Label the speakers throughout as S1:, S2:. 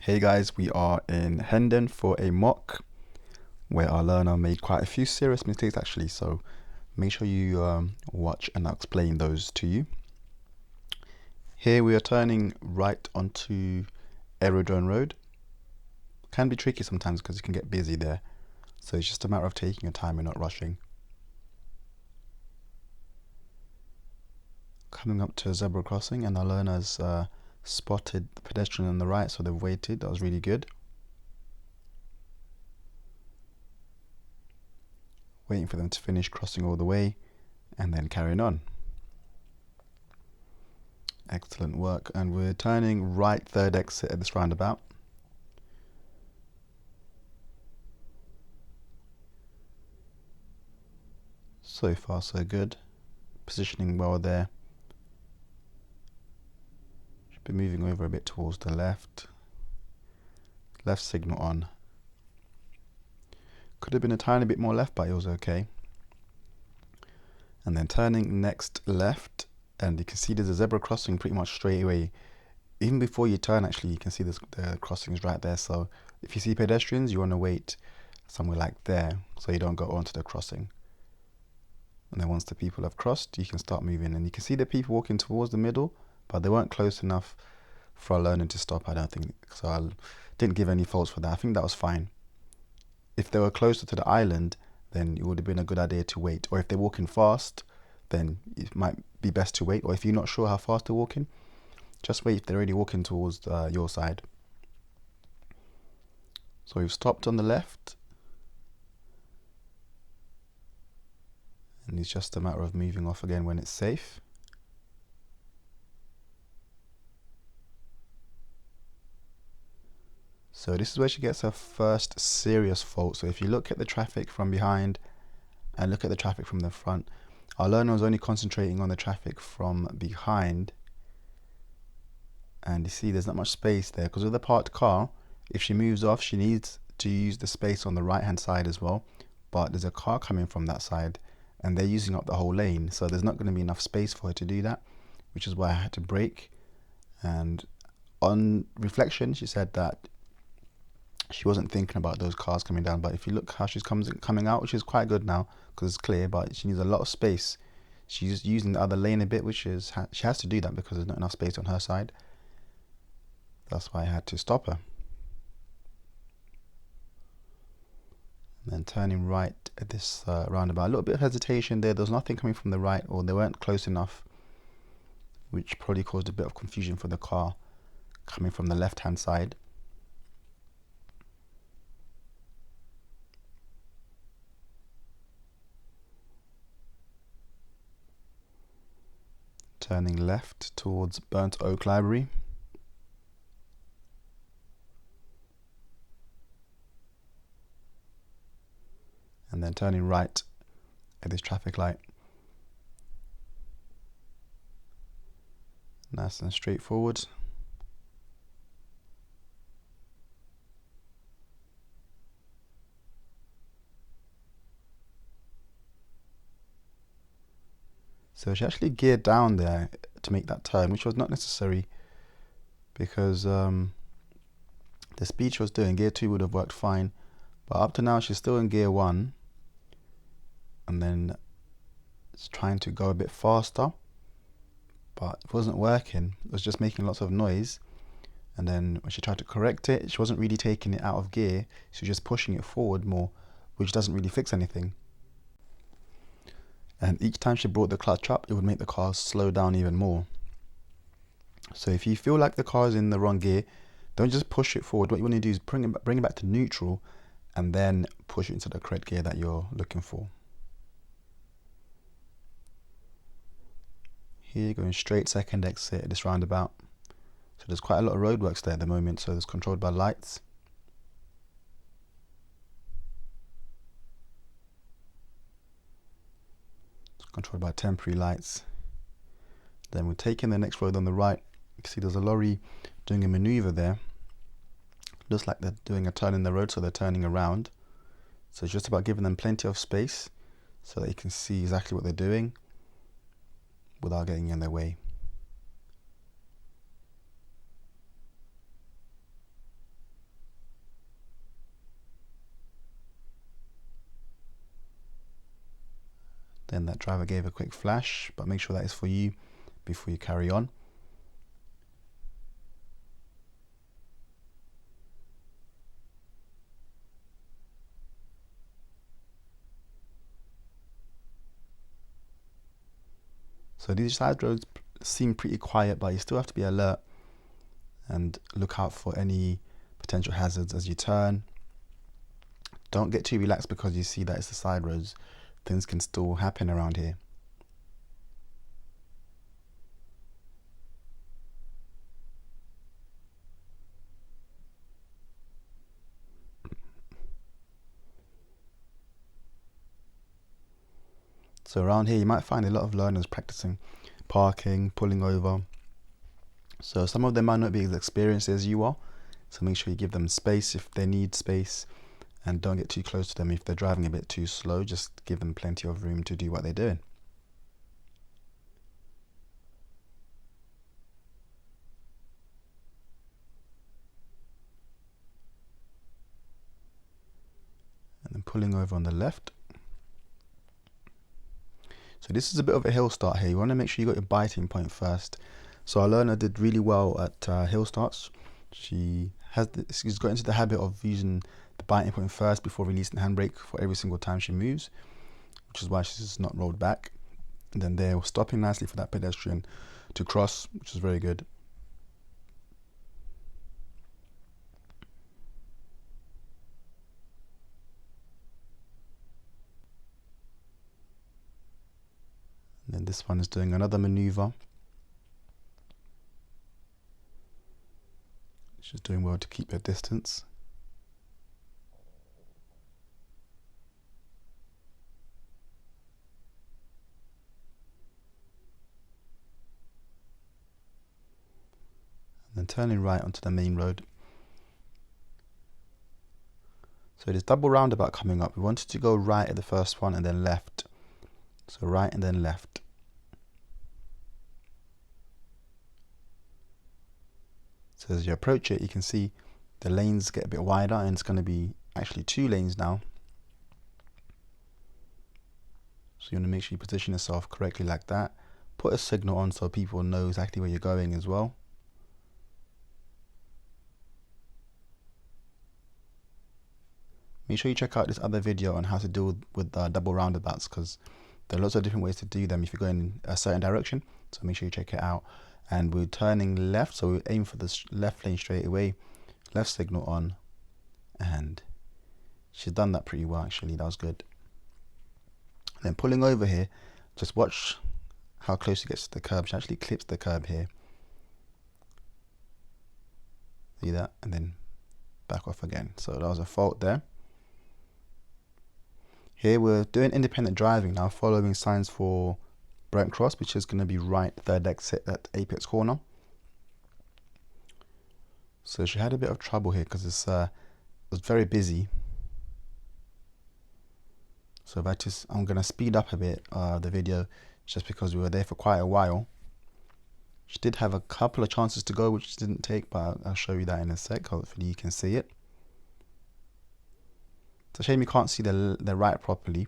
S1: Hey guys, we are in Hendon for a mock where our learner made quite a few serious mistakes actually, so make sure you watch and I'll explain those to you. Here we are turning right onto Aerodrome Road. Can be tricky sometimes because you can get busy there, so it's just a matter of taking your time and not rushing. Coming up to a zebra crossing and our learners spotted the pedestrian on the right, so they've waited. That was really good. Waiting for them to finish crossing all the way and then carrying on. Excellent work, and we're turning right third exit at this roundabout. So far so good, positioning well there. Should be moving over a bit towards the left signal on. Could have been a tiny bit more left, but it was okay. And then turning next left, and you can see there's a zebra crossing pretty much straight away. Even before you turn, actually, you can see the crossings right there. So if you see pedestrians, you want to wait somewhere like there so you don't go onto the crossing. And then once the people have crossed, you can start moving. And you can see the people walking towards the middle, but they weren't close enough for our learner to stop, I don't think. So I didn't give any faults for that. I think that was fine. If they were closer to the island, then it would have been a good idea to wait. Or if they're walking fast, then it might be best to wait. Or if you're not sure how fast they're walking, just wait if they're already walking towards your side. So we've stopped on the left. And it's just a matter of moving off again when it's safe. So this is where she gets her first serious fault. So if you look at the traffic from behind and look at the traffic from the front, our learner was only concentrating on the traffic from behind. And you see there's not much space there because with the parked car, if she moves off, she needs to use the space on the right hand side as well. But there's a car coming from that side and they're using up the whole lane. So there's not going to be enough space for her to do that, which is why I had to brake. And on reflection, she said that she wasn't thinking about those cars coming down, but if you look how she's coming out, which is quite good now because it's clear, but she needs a lot of space. She's using the other lane a bit, which is she has to do that because there's not enough space on her side. That's why I had to stop her. And then turning right at this roundabout, a little bit of hesitation there. There was nothing coming from the right, or they weren't close enough, which probably caused a bit of confusion for the car coming from the left hand side. Turning left towards Burnt Oak Library. And then turning right at this traffic light. Nice and straightforward. So she actually geared down there to make that turn, which was not necessary because the speed she was doing, gear 2 would have worked fine. But up to now, she's still in gear 1. And then it's trying to go a bit faster, but it wasn't working. It was just making lots of noise. And then when she tried to correct it, she wasn't really taking it out of gear. She was just pushing it forward more, which doesn't really fix anything. And each time she brought the clutch up, it would make the car slow down even more. So if you feel like the car is in the wrong gear, don't just push it forward. What you want to do is bring it back to neutral and then push it into the correct gear that you're looking for. Here, going straight second exit at this roundabout. So there's quite a lot of roadworks there at the moment, so it's controlled by lights. It's controlled by temporary lights. Then we're taking the next road on the right. You can see there's a lorry doing a maneuver there. Looks like they're doing a turn in the road, so they're turning around. So it's just about giving them plenty of space so that you can see exactly what they're doing without getting in their way. Then that driver gave a quick flash, but make sure that is for you before you carry on. So these side roads seem pretty quiet, but you still have to be alert and look out for any potential hazards as you turn. Don't get too relaxed because you see that it's the side roads. Things can still happen around here. So around here you might find a lot of learners practicing parking, pulling over. So some of them might not be as experienced as you are, so make sure you give them space if they need space, and don't get too close to them if they're driving a bit too slow. Just give them plenty of room to do what they're doing. And then pulling over on the left. So this is a bit of a hill start here. You want to make sure you got your biting point first. So our learner did really well at hill starts. She's got into the habit of using the biting point first before releasing the handbrake for every single time she moves, which is why she's not rolled back. And then they're stopping nicely for that pedestrian to cross, which is very good. And then this one is doing another maneuver. She's doing well to keep her distance. And then turning right onto the main road. So there's double roundabout coming up. We wanted to go right at the first one and then left. So right and then left. So as you approach it, you can see the lanes get a bit wider, and it's going to be actually 2 lanes now. So you want to make sure you position yourself correctly like that. Put a signal on so people know exactly where you're going as well. Make sure you check out this other video on how to deal with double roundabouts, because there are lots of different ways to do them if you're going a certain direction. So make sure you check it out. And we're turning left, so we aim for this left lane straight away. Left signal on, and she's done that pretty well actually. That was good. And then pulling over here, just watch how close she gets to the curb. She actually clips the curb here. See that? And then back off again. So that was a fault there. Here we're doing independent driving now, following signs for Brent Cross, which is going to be right third exit at Apex Corner. So she had a bit of trouble here because it was very busy. So I'm going to speed up a bit the video, just because we were there for quite a while. She did have a couple of chances to go, which she didn't take, but I'll show you that in a sec. Hopefully you can see it. It's a shame you can't see the right properly,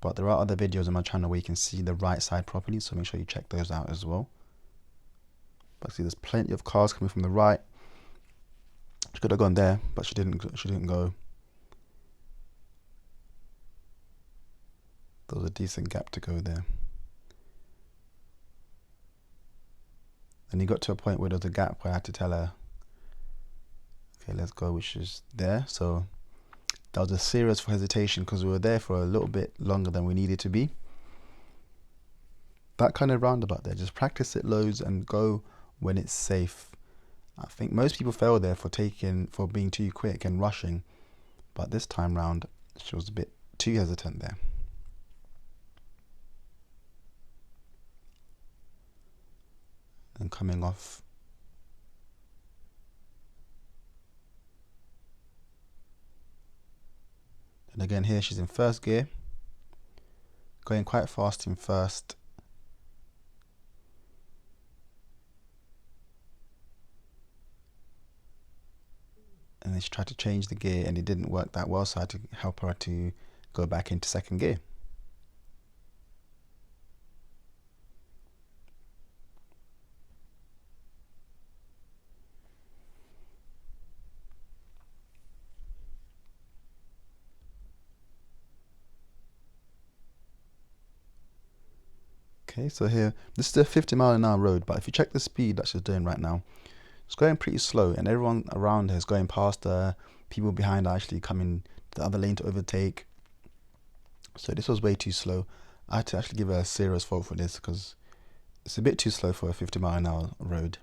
S1: but there are other videos on my channel where you can see the right side properly, so make sure you check those out as well. But see, there's plenty of cars coming from the right. She could have gone there, but she didn't go. There was a decent gap to go there. And he got to a point where there was a gap where I had to tell her, okay, let's go, which is there. So that was a serious hesitation because we were there for a little bit longer than we needed to be. That kind of roundabout there, just practice it loads and go when it's safe. I think most people fail there for being too quick and rushing, but this time round she was a bit too hesitant there. And coming off. And again here she's in first gear, going quite fast in first. And then she tried to change the gear and it didn't work that well, so I had to help her to go back into second gear. Okay, so here, this is a 50-mile-an-hour road, but if you check the speed that she's doing right now, it's going pretty slow, and everyone around her is going past her. People behind are actually coming to the other lane to overtake. So this was way too slow. I had to actually give her a serious fault for this because it's a bit too slow for a 50-mile-an-hour road.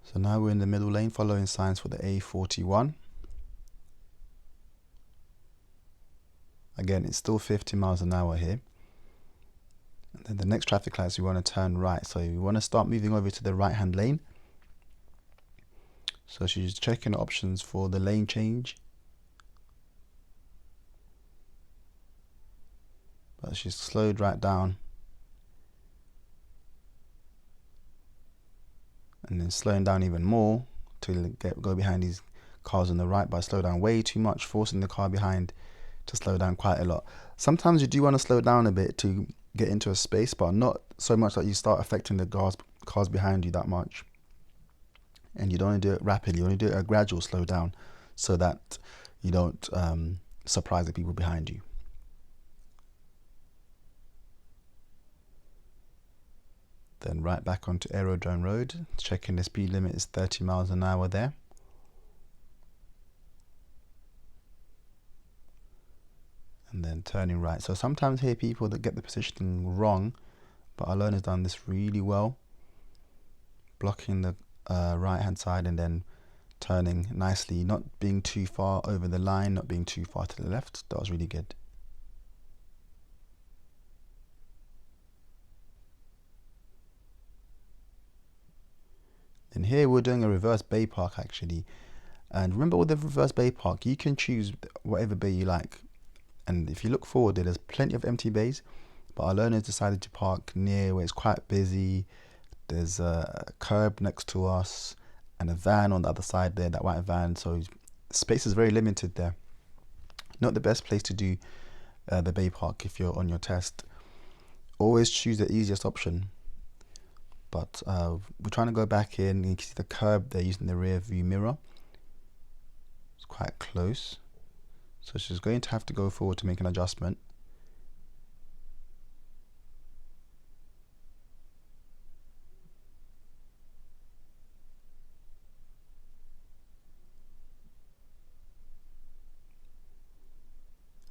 S1: So now we're in the middle lane following signs for the A41. Again, it's still 50 miles an hour here. And then the next traffic lights, we want to turn right. So we want to start moving over to the right hand lane. So she's checking options for the lane change. But she's slowed right down. And then slowing down even more to go behind these cars on the right, but slow down way too much, forcing the car behind to slow down quite a lot. Sometimes you do want to slow down a bit to get into a space, but not so much that you start affecting the cars behind you that much. And you don't want to do it rapidly, you want to do it a gradual slow down so that you don't surprise the people behind you. Then right back onto Aerodrome Road, checking the speed limit is 30 miles an hour there. And then turning right. So sometimes I hear people that get the positioning wrong, but our learner's done this really well. Blocking the right hand side and then turning nicely, not being too far over the line, not being too far to the left. That was really good. And here we're doing a reverse bay park actually. And remember with the reverse bay park, you can choose whatever bay you like. And if you look forward, there's plenty of empty bays, but our learners decided to park near where it's quite busy. There's a curb next to us and a van on the other side there, that white van. So space is very limited there. Not the best place to do the bay park if you're on your test. Always choose the easiest option. But we're trying to go back in. You can see the curb there using the rear view mirror. It's quite close. So she's going to have to go forward to make an adjustment.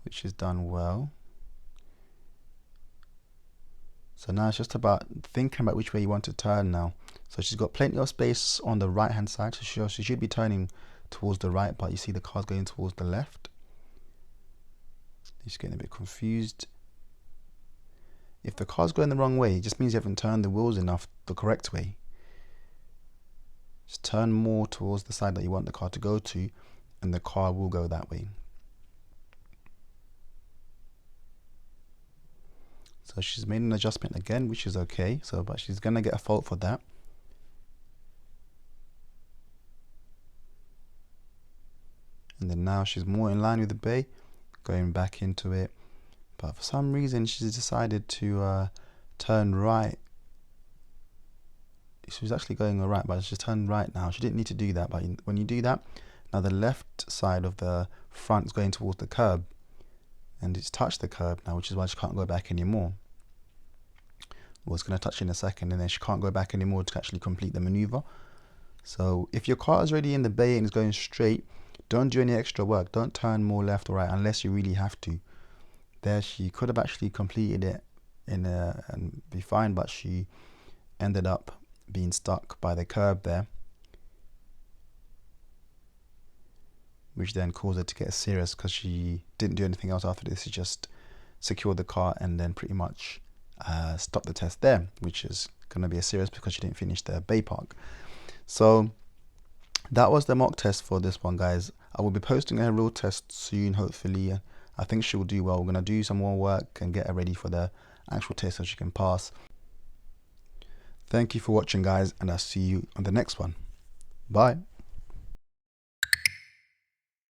S1: Which is done well. So now it's just about thinking about which way you want to turn now. So she's got plenty of space on the right hand side, so she should be turning towards the right, but you see the car's going towards the left. She's getting a bit confused. If the car's going the wrong way, it just means you haven't turned the wheels enough the correct way. Just turn more towards the side that you want the car to go to, and the car will go that way. So she's made an adjustment again, which is okay. So, but she's gonna get a fault for that. And then now she's more in line with the bay, going back into it. But for some reason, she's decided to turn right. She was actually going right, but she's turned right now. She didn't need to do that, but when you do that, now the left side of the front is going towards the curb, and it's touched the curb now, which is why she can't go back anymore. Well, it's going to touch in a second, and then she can't go back anymore to actually complete the maneuver. So if your car is already in the bay and is going straight, don't do any extra work. Don't turn more left or right unless you really have to. There, she could have actually completed it and be fine, but she ended up being stuck by the curb there, which then caused her to get serious because she didn't do anything else after this. She just secured the car and then pretty much stopped the test there, which is going to be a serious because she didn't finish the bay park. So that was the mock test for this one, guys. I will be posting her real test soon, hopefully. I think she will do well. We're going to do some more work and get her ready for the actual test so she can pass. Thank you for watching, guys, and I'll see you on the next one. Bye.